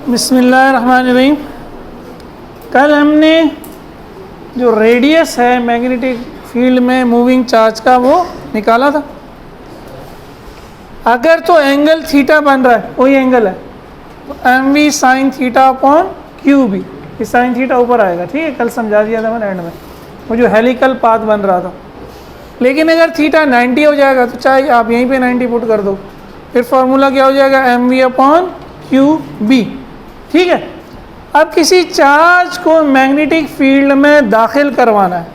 बिस्मिल्लाहिर्रहमानिर्रहीम। कल हमने जो रेडियस है मैग्नेटिक फील्ड में मूविंग चार्ज का वो निकाला था। अगर तो एंगल थीटा बन रहा है, वही एंगल है, तो M V sine theta upon Q B, ये साइन थीटा ऊपर आएगा। ठीक है, कल समझा दिया था मैंने एंड में, वो जो हेलिकल पाथ बन रहा था। लेकिन अगर थीटा 90 हो जाएगा तो चाहे आप यहीं पे 90 पुट कर दो, फिर फार्मूला क्या हो जाएगा, M V upon Q B. ठीक है, अब किसी चार्ज को मैग्नेटिक फील्ड में दाखिल करवाना है।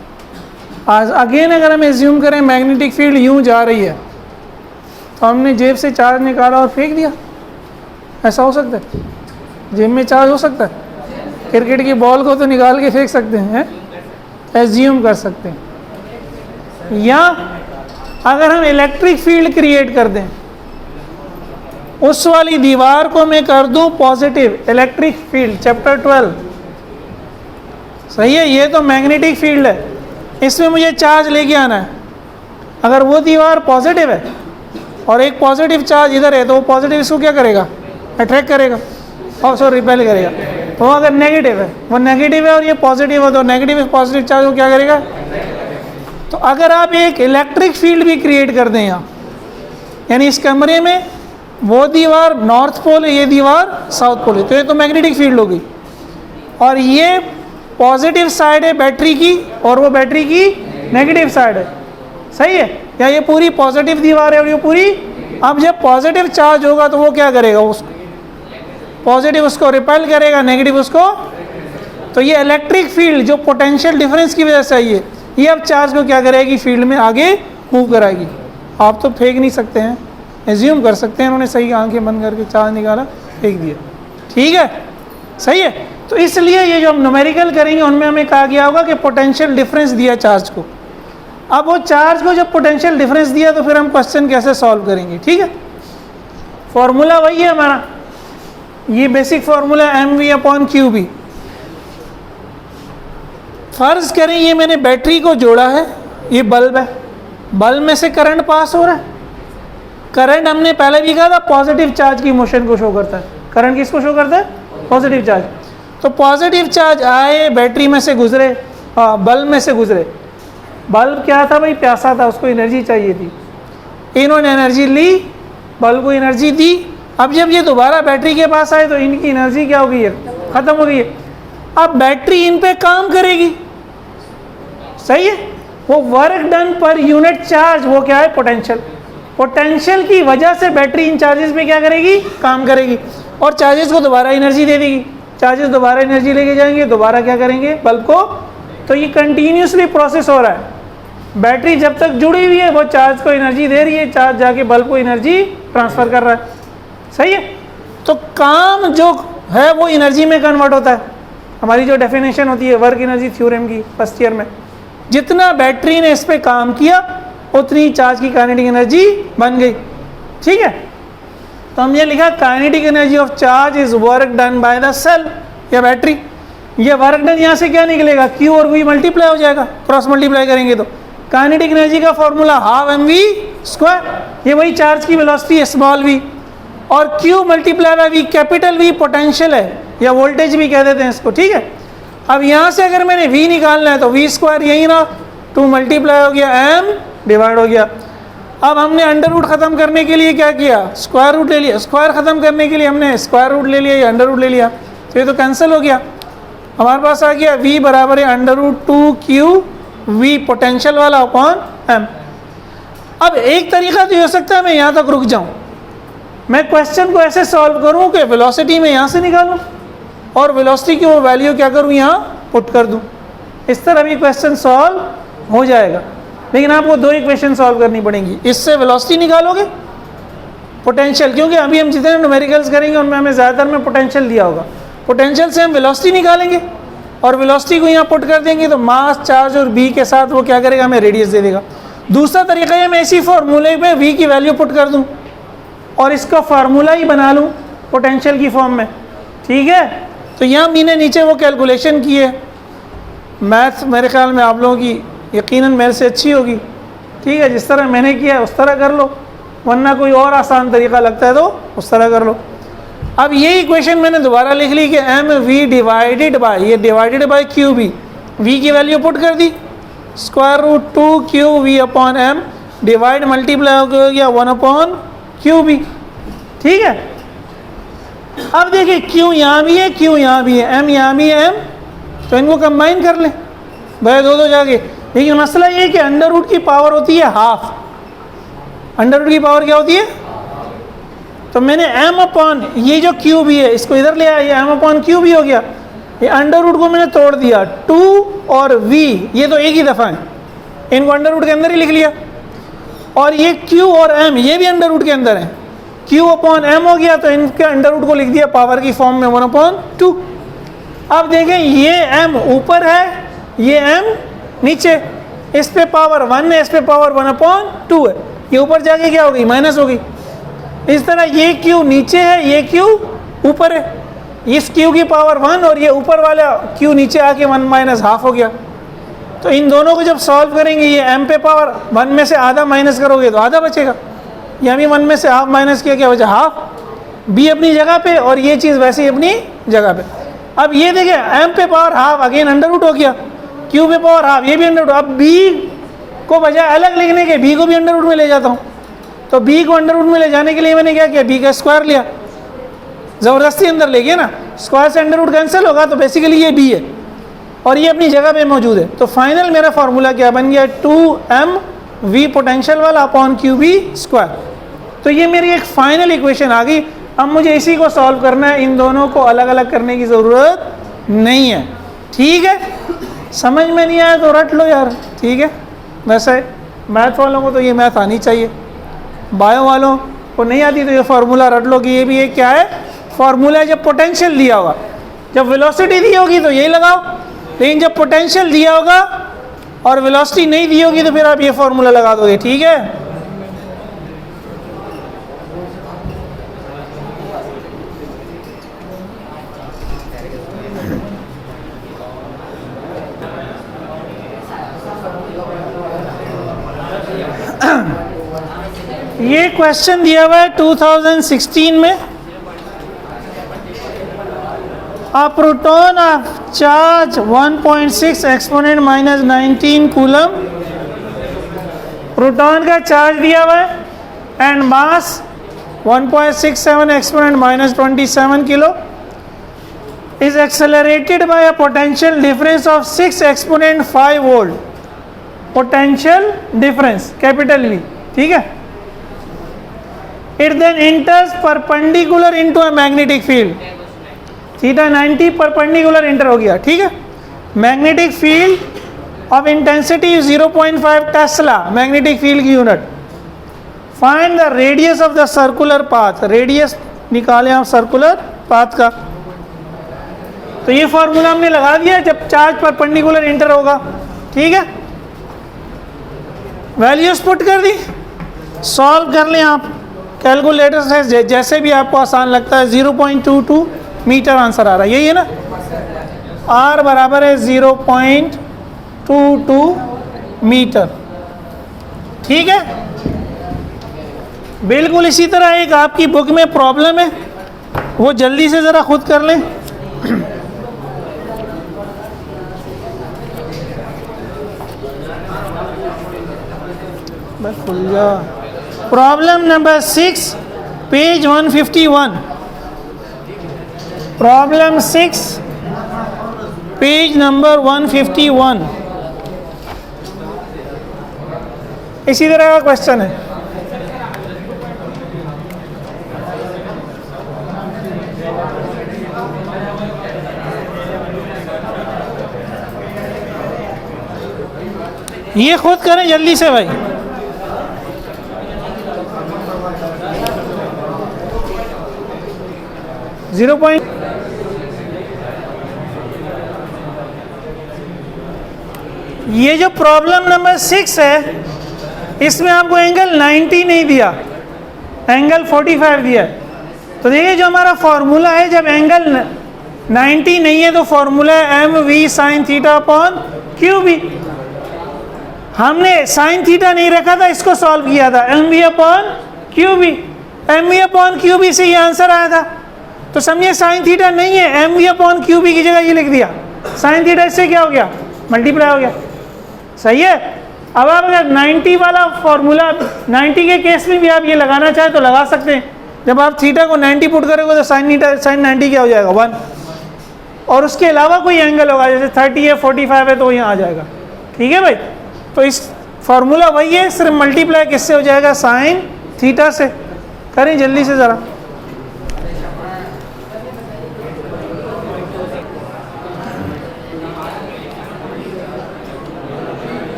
आज अगेन अगर हम एज्यूम करें मैग्नेटिक फील्ड यूं जा रही है, तो हमने जेब से चार्ज निकाला और फेंक दिया, ऐसा हो सकता है? जेब में चार्ज हो सकता है? क्रिकेट की बॉल को तो निकाल के फेंक सकते हैं, एज्यूम कर सकते हैं। या अगर हम इलेक्ट्रिक फील्ड क्रिएट कर दें, उस वाली दीवार को मैं कर दूं पॉजिटिव इलेक्ट्रिक फील्ड, चैप्टर 12, सही है, ये तो मैग्नेटिक फील्ड है, इसमें मुझे चार्ज लेके आना है। अगर वो दीवार पॉजिटिव है और एक पॉजिटिव चार्ज इधर है, तो वो पॉजिटिव इसको क्या करेगा, अट्रैक्ट करेगा और सो रिपेल करेगा। वो अगर नेगेटिव है, वो नेगेटिव है और ये पॉजिटिव है, तो नेगेटिव पॉजिटिव चार्ज को क्या करेगा। तो अगर आप एक इलेक्ट्रिक फील्ड भी क्रिएट कर दें यहाँ, यानी इस कमरे में वो दीवार नॉर्थ पोल है, ये दीवार साउथ पोल है, तो ये तो मैग्नेटिक फील्ड होगी। और ये पॉजिटिव साइड है बैटरी की और वो बैटरी की नेगेटिव साइड है, सही है, या ये पूरी पॉजिटिव दीवार है और ये पूरी। अब जब पॉजिटिव चार्ज होगा तो वो क्या करेगा, उसको पॉजिटिव उसको रिपेल करेगा, नेगेटिव उसको। तो ये इलेक्ट्रिक फील्ड जो पोटेंशियल डिफरेंस की वजह से आई है, ये अब चार्ज को क्या करेगी, फील्ड में आगे मूव कराएगी। आप तो फेंक नहीं सकते हैं, एज्यूम कर सकते हैं उन्होंने सही आंखें बंद करके चार्ज निकाला, फेंक दिया, ठीक है, सही है। तो इसलिए ये जो हम न्यूमेरिकल करेंगे उनमें हमें कहा गया होगा कि पोटेंशियल डिफरेंस दिया चार्ज को। अब वो चार्ज को जब पोटेंशियल डिफरेंस दिया तो फिर हम क्वेश्चन कैसे सॉल्व करेंगे। ठीक है, फॉर्मूला वही है हमारा, ये basic formula M V upon Q B. फर्ज करें ये मैंने बैटरी को जोड़ा है, ये बल्ब है, बल्ब में से करंट पास हो रहा है। करंट हमने पहले भी कहा था पॉजिटिव चार्ज की मोशन को शो करता है। करंट किसको शो करता है, पॉजिटिव चार्ज। तो पॉजिटिव चार्ज आए, बैटरी में से गुजरे, हाँ बल्ब में से गुजरे। बल्ब क्या था भाई, प्यासा था, उसको एनर्जी चाहिए थी, इन्होंने एनर्जी ली, बल्ब को एनर्जी दी। अब जब ये दोबारा बैटरी के पास आए तो इनकी एनर्जी क्या हो गई है, ख़त्म हो गई है। अब बैटरी इन पे काम करेगी, सही है, वो work done per unit charge, वो क्या है, पोटेंशियल। पोटेंशियल की वजह से बैटरी इन चार्जेस पे क्या करेगी, काम करेगी और चार्जेस को दोबारा एनर्जी दे देगी। चार्जेस दोबारा एनर्जी लेके जाएंगे, दोबारा क्या करेंगे, बल्ब को। तो ये कंटिन्यूसली प्रोसेस हो रहा है। बैटरी जब तक जुड़ी हुई है वो चार्ज को एनर्जी दे रही है, चार्ज जाके बल्ब को एनर्जी ट्रांसफ़र कर रहा है, सही है। तो काम जो है वो एनर्जी में कन्वर्ट होता है। हमारी जो डेफिनेशन होती है वर्क एनर्जी थ्योरम की फर्स्ट ईयर में, जितना बैटरी ने इस पर काम किया उतनी चार्ज की काइनेटिक एनर्जी बन गई। ठीक है, तो हमने लिखा kinetic energy of charge is work done by the cell या बैटरी। ये वर्क डन यहाँ से क्या निकलेगा, क्यू और वी मल्टीप्लाई हो जाएगा, क्रॉस मल्टीप्लाई करेंगे तो काइनेटिक एनर्जी का formula half M V square, ये वही चार्ज की वेलोसिटी है स्मॉल वी, और Q multiply by V capital V potential है या वोल्टेज भी कह देते हैं इसको। ठीक है, अब यहाँ से अगर मैंने वी निकालना है तो वी स्क्वायर यही ना, 2 मल्टीप्लाई हो गया एम डिवाइड हो गया। अब हमने अंडर रूट ख़त्म करने के लिए क्या किया, स्क्वायर रूट ले लिया। स्क्वायर ख़त्म करने के लिए हमने स्क्वायर रूट ले लिया या अंडर रूट ले लिया, तो ये तो कैंसिल हो गया। हमारे पास आ गया v बराबर है under root 2 Q V potential वाला अपॉन एम। अब एक तरीका तो हो सकता है मैं यहाँ तक रुक जाऊँ, मैं क्वेश्चन को ऐसे सॉल्व करूँ कि वेलोसिटी में यहाँ से निकालूँ और वेलोसिटी की वो वैल्यू क्या करूँ, यहाँ पुट कर दूँ। इस तरह भी क्वेश्चन सॉल्व हो जाएगा, लेकिन आपको 2 इक्वेशन सॉल्व करनी पड़ेंगी। इससे वेलोसिटी निकालोगे, पोटेंशियल, क्योंकि अभी हम जितने न्यूमेरिकल्स करेंगे उनमें हमें ज़्यादातर में पोटेंशियल दिया होगा, पोटेंशियल से हम वेलोसिटी निकालेंगे और वेलोसिटी को यहाँ पुट कर देंगे तो मास चार्ज और बी के साथ वो क्या करेगा, हमें रेडियस दे देगा। दूसरा तरीका है मैं इसी फार्मूले में वी की वैल्यू पुट कर दूँ और इसका फार्मूला ही बना लूँ पोटेंशियल की फॉर्म में। ठीक है, तो यहाँ मैंने नीचे वो कैलकुलेशन की है, मैथ मेरे ख्याल में आप लोगों की यकीनन मेरे से अच्छी होगी। ठीक है, जिस तरह मैंने किया है उस तरह कर लो, वरना कोई और आसान तरीका लगता है तो उस तरह कर लो। अब ये इक्वेशन मैंने दोबारा लिख ली कि एम वी डिवाइडेड बाय, ये divided by Q B, V की वैल्यू पुट कर दी, square root 2 Q V upon M, divide multiply हो गया 1 अपॉन क्यू बी। ठीक है, अब देखिए क्यू यहाँ भी है, क्यू यहाँ भी है, एम यहाँ भी है, एम, तो इनको कंबाइन कर लें भाई दो जाके। लेकिन मसला ये है कि अंडर रूट की पावर होती है हाफ, अंडर रूट की पावर क्या होती है, तो मैंने एम अपॉन ये जो क्यू भी है इसको इधर ले आया, ये एम अपॉन क्यू भी हो गया, ये अंडर रूट को मैंने तोड़ दिया, 2 और वी ये तो एक ही दफ़ा है, इनको अंडर रूट के अंदर ही लिख लिया, और ये क्यू और एम ये भी अंडर रूट के अंदर है, क्यू अपॉन एम हो गया, तो इनके अंडर रूट को लिख दिया पावर की फॉर्म में 1 अपॉन 2। अब देखें ये एम ऊपर है, ये एम नीचे, इस पे पावर 1 है, इस पे पावर 1 अपॉन 2 है, ये ऊपर जाके क्या हो गई, माइनस हो गई। इस तरह ये क्यू नीचे है, ये क्यू ऊपर है, इस क्यू की पावर 1 और ये ऊपर वाला क्यू नीचे आके 1 माइनस हाफ हो गया। तो इन दोनों को जब सॉल्व करेंगे, ये एम पे पावर 1 में से आधा माइनस करोगे तो आधा बचेगा, यहाँ भी 1 में से हाफ माइनस किया, क्या बचा हाफ, बी अपनी जगह पे और ये चीज़ वैसे ही अपनी जगह पे। अब ये देखिए एम पे power half again under root हो गया, क्यू पे पावर हाफ ये भी अंडर रूट, अब बी को बजाय अलग लिखने के बी को भी अंडर रूट में ले जाता हूँ, तो बी को अंडर रूट में ले जाने के लिए मैंने क्या किया, बी का स्क्वायर लिया, ज़बरदस्ती अंदर ले गया ना, स्क्वायर से अंडर रूट कैंसिल होगा, तो बेसिकली ये बी है और ये अपनी जगह पे मौजूद है। तो फाइनल मेरा फार्मूला क्या बन गया, 2m v पोटेंशियल वाला अपॉन क्यू बी स्क्वायर। तो ये मेरी एक फाइनल इक्वेशन आ गई। अब मुझे इसी को सॉल्व करना है, इन दोनों को अलग अलग करने की ज़रूरत नहीं है। ठीक है, समझ में नहीं आया तो रट लो यार, ठीक है। वैसे मैथ वालों को तो ये मैथ आनी चाहिए, बायो वालों को नहीं आती तो ये फार्मूला रट लो कि ये भी एक क्या है, फार्मूला है। जब पोटेंशियल दिया होगा, जब वेलोसिटी दी होगी तो यही लगाओ, लेकिन जब पोटेंशियल दिया होगा और वेलोसिटी नहीं दी होगी तो फिर आप ये फार्मूला लगा दोगे। ठीक है, ये क्वेश्चन दिया हुआ है 2016 में। A proton of charge 1.6 exponent minus 19 coulomb, proton का चार्ज दिया हुआ है and mass 1.67 exponent minus 27 kilo, is accelerated by a potential difference of 6 exponent 5 volt. Potential difference capital V, ठीक है। It then enters perpendicular into a magnetic field, theta 90 perpendicular enter हो गया, ठीक है। Magnetic field of intensity 0.5 tesla, magnetic field की unit. Find the radius of the circular path, radius निकालें आप circular path का। तो ये फॉर्मूला हमने लगा दिया जब चार्ज परपेंडिकुलर इंटर होगा, ठीक है। वैल्यूज पुट कर दी, सॉल्व कर लें आप कैलकुलेटर से, जैसे भी आपको आसान लगता है। 0.22 मीटर आंसर आ रहा है, यही है ना। R बराबर है 0.22 मीटर, ठीक है। बिल्कुल इसी तरह एक आपकी बुक में प्रॉब्लम है, वो जल्दी से ज़रा खुद कर लें। बस खुल जा। Problem number 6 page 151, problem 6 page number 151, इसी तरह का क्वेश्चन है। ये खुद करें जल्दी से भाई। ये जो प्रॉब्लम नंबर 6 है, इसमें आपको एंगल 90 नहीं दिया, एंगल 45 दिया है। तो देखिए जो हमारा फॉर्मूला है, जब एंगल 90 नहीं है तो फॉर्मूला है M V sine theta upon Q B. हमने साइन थीटा नहीं रखा था, इसको सॉल्व किया था M V upon Q B. M V upon Q B से ये आंसर आया था। तो समझिए साइन थीटा नहीं है, M V upon Q B की जगह ये लिख दिया, साइन थीटा इससे क्या हो गया, मल्टीप्लाई हो गया। सही है। अब आप अगर 90 वाला फॉर्मूला, 90 के केस में भी आप ये लगाना चाहें तो लगा सकते हैं। जब आप थीटा को 90 पुट करोगे तो साइन 90 क्या हो जाएगा, 1। और उसके अलावा कोई एंगल होगा, जैसे 30 है, 45 है, तो यहाँ आ जाएगा। ठीक है भाई। तो इस फार्मूला वही है, सिर्फ मल्टीप्लाई किससे हो जाएगा, साइन थीटा से। करें जल्दी से ज़रा।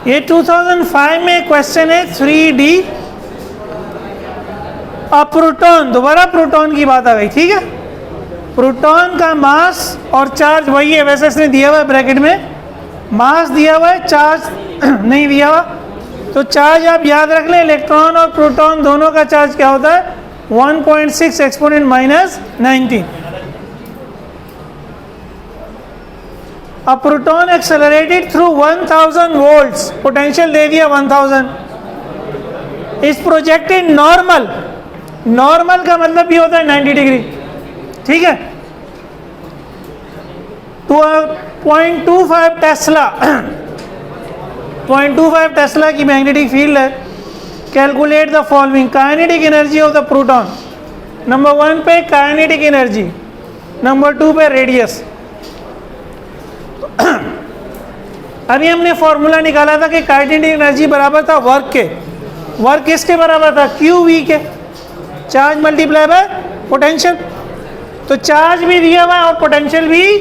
ये 2005 में क्वेश्चन है 3D। अब प्रोटॉन, दोबारा प्रोटॉन की बात आ गई। ठीक है, प्रोटॉन का मास और चार्ज वही है, वैसे इसने दिया हुआ है ब्रैकेट में, मास दिया हुआ है, चार्ज नहीं दिया हुआ। तो चार्ज आप याद रख लें, इलेक्ट्रॉन और प्रोटॉन दोनों का चार्ज क्या होता है, 1.6 एक्सपोनेंट माइनस 19। अब proton accelerated through 1000 volts, potential दे दिया 1000। इस प्रोजेक्टेड नॉर्मल, नॉर्मल का मतलब भी होता है 90 डिग्री। ठीक है। तो 0.25 टेस्ला 0.25 टेस्ला की मैग्नेटिक फील्ड है। Calculate the following kinetic energy of the proton. Number 1 पे काइनेटिक एनर्जी, नंबर 2 पे रेडियस। अभी हमने फॉर्मूला निकाला था कि काइनेटिक एनर्जी बराबर था वर्क के। वर्क किसके बराबर था, क्यू वी के, चार्ज मल्टीप्लाई बाय पोटेंशियल। तो चार्ज भी दिया हुआ है और पोटेंशियल भी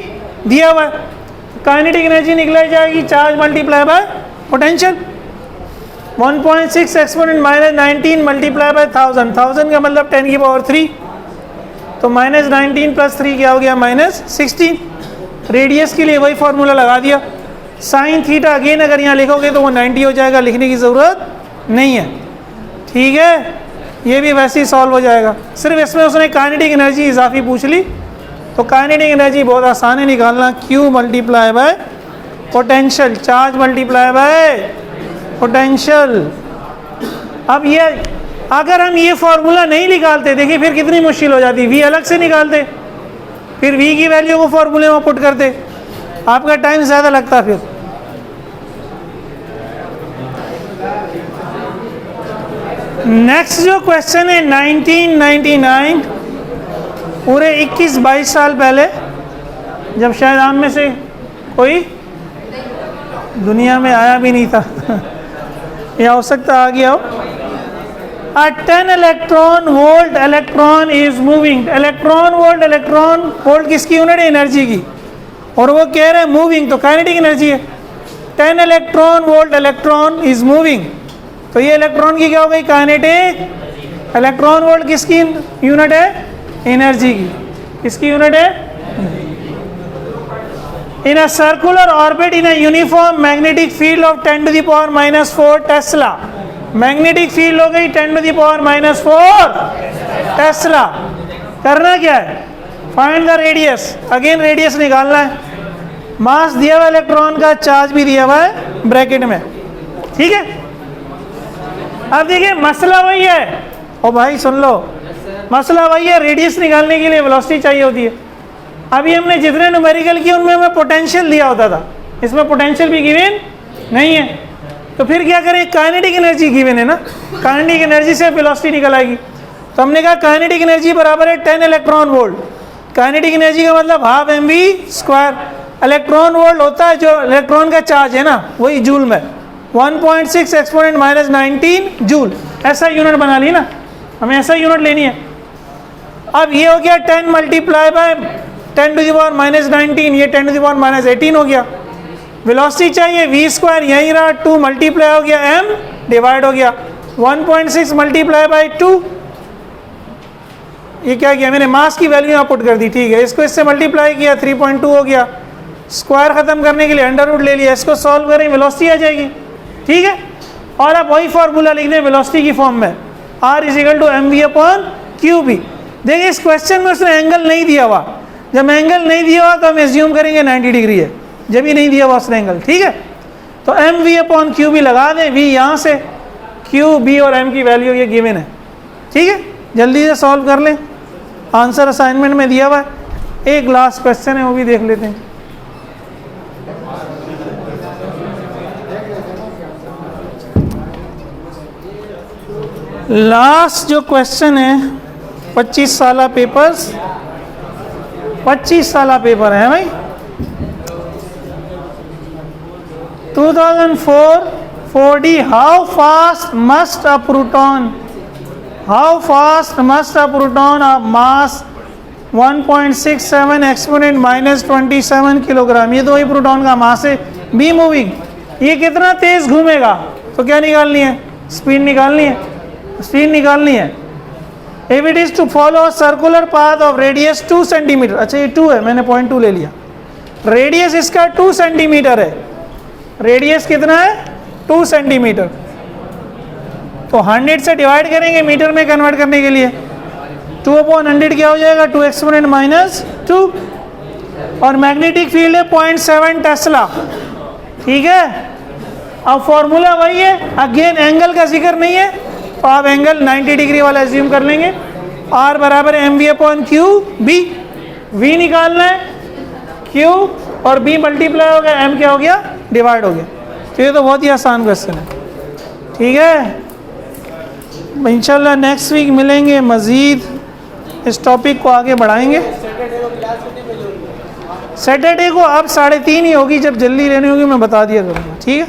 दिया हुआ है। काइनेटिक एनर्जी निकलाई जाएगी charge multiply by potential. 1.6 exponent minus 19 multiply by 1000, 1000 का मतलब 10 की पावर 3। तो माइनस 19 प्लस 3 क्या हो गया, माइनस 16। रेडियस के लिए वही फॉर्मूला लगा दिया। साइन थीटा अगेन अगर यहाँ लिखोगे तो वो 90 हो जाएगा, लिखने की ज़रूरत नहीं है। ठीक है, ये भी वैसे ही सॉल्व हो जाएगा। सिर्फ इसमें उसने काइनेटिक एनर्जी इजाफी पूछ ली। तो काइनेटिक एनर्जी बहुत आसान है निकालना, Q multiply by potential, charge multiply by potential. अब ये अगर हम ये फॉर्मूला नहीं निकालते, देखिए फिर कितनी मुश्किल हो जाती, V अलग से निकालते, फिर V की वैल्यू को फॉर्मूले में पुट करते, आपका टाइम ज़्यादा लगता। फिर नेक्स्ट जो क्वेश्चन है 1999, पूरे 21-22 साल पहले, जब शायद आप में से कोई दुनिया में आया भी नहीं था या हो सकता आ गया हो। A 10 electron volt electron is moving. Electron volt किसकी यूनिट है, एनर्जी की, और वो कह रहे हैं मूविंग, तो काइनेटिक एनर्जी है। 10 electron volt electron is moving, तो ये इलेक्ट्रॉन की क्या हो गई, काइनेटिक। इलेक्ट्रॉन वोल्ट किसकी यूनिट है, एनर्जी की। किसकी यूनिट है, in a circular orbit in a uniform magnetic field of 10 to the power -4 tesla. Magnetic field हो गई 10 टू द पावर -4 टेस्ला। करना क्या है, find the radius. Again radius निकालना है। मास दिया हुआ इलेक्ट्रॉन का, चार्ज भी दिया हुआ है ब्रैकेट में। ठीक है। अब देखिए मसला वही है, ओ भाई सुन लो, मसला वही है, रेडियस निकालने के लिए वेलोसिटी चाहिए होती है। अभी हमने जितने न्यूमेरिकल किए उनमें हमें पोटेंशियल दिया होता था, इसमें पोटेंशियल भी गिवन नहीं है। तो फिर क्या करें, काइनेटिक एनर्जी गिवन है ना, काइनेटिक एनर्जी से वेलोसिटी निकल आएगी। तो हमने कहा काइनेटिक एनर्जी बराबर है 10 इलेक्ट्रॉन वोल्ट। काइनेटिक एनर्जी का मतलब हाफ mv²। इलेक्ट्रॉन वोल्ट होता है जो इलेक्ट्रॉन का चार्ज है ना, वही जूल में, 1.6 एक्सपोनेंट माइनस 19 जूल। ऐसा यूनिट बना ली ना, हमें ऐसा यूनिट लेनी है। अब ये हो गया 10 multiply by 10 to the power -19, ये 10 टू द पावर -18 हो गया। वेलोसिटी चाहिए v², यहीं रहा, 2 मल्टीप्लाई हो गया, m डिवाइड हो गया, 1.6 मल्टीप्लाई बाय 2। ये क्या किया मैंने, मास की वैल्यू यहाँ पुट कर दी। ठीक है, इसको इससे मल्टीप्लाई किया, 3.2 हो गया। स्क्वायर खत्म करने के लिए अंडर रूट ले लिया, इसको सॉल्व करें, वेलोसिटी आ जाएगी। ठीक है, और आप वही फॉर्मूला लिख दें वेलोसिटी की फॉर्म में, R = mv/qb। देखिए इस क्वेश्चन में उसने एंगल नहीं दिया हुआ। जब एंगल नहीं दिया हुआ तो हम एज्यूम करेंगे 90 डिग्री है, जब ही नहीं दिया हुआ उसने एंगल। ठीक है, तो mv/qb लगा दें, v यहाँ से, q, b और m की वैल्यू ये गिवन है। ठीक है, जल्दी से सॉल्व कर लें, आंसर असाइनमेंट में दिया हुआ है। एक लास्ट क्वेश्चन है, वो भी देख लेते हैं। लास्ट जो क्वेश्चन है 25 साला पेपर्स, 25 साला पेपर है भाई। 2004 4D, how fast must a proton of mass 1.67 exponent -27 kilogram, ये तो वही प्रोटॉन का मास है, बी मूविंग, ये कितना तेज घूमेगा, तो क्या निकालनी है, स्पीड निकालनी है, स्पीड निकालनी है। If it is to follow circular path of radius 2 centimetre, अच्छा ये 2 है, मैंने 0.2 ले लिया, रेडियस इसका 2 सेंटीमीटर है, रेडियस कितना है 2 सेंटीमीटर, तो 100 से डिवाइड करेंगे मीटर में कन्वर्ट करने के लिए, 2/100 क्या हो जाएगा, 2 एक्सपोनेंट -2, और मैग्नेटिक फील्ड है 0.7 टेस्ला, ठीक है। अब फॉर्मूला वही है, अगेन एंगल का जिक्र नहीं है, तो आप एंगल 90 डिग्री वाला एज्यूम कर लेंगे। R बराबर mv/q b, v निकालना है, q और b मल्टीप्लाई हो गया, m क्या हो गया, डिवाइड हो गया। तो ये तो बहुत ही आसान क्वेश्चन है, ठीक है। इंशाल्लाह नेक्स्ट वीक मिलेंगे, मज़ीद इस टॉपिक को आगे बढ़ाएंगे। सैटरडे को अब 3:30 ही होगी, जब जल्दी लेनी होगी मैं बता दिया करूँगा, ठीक है।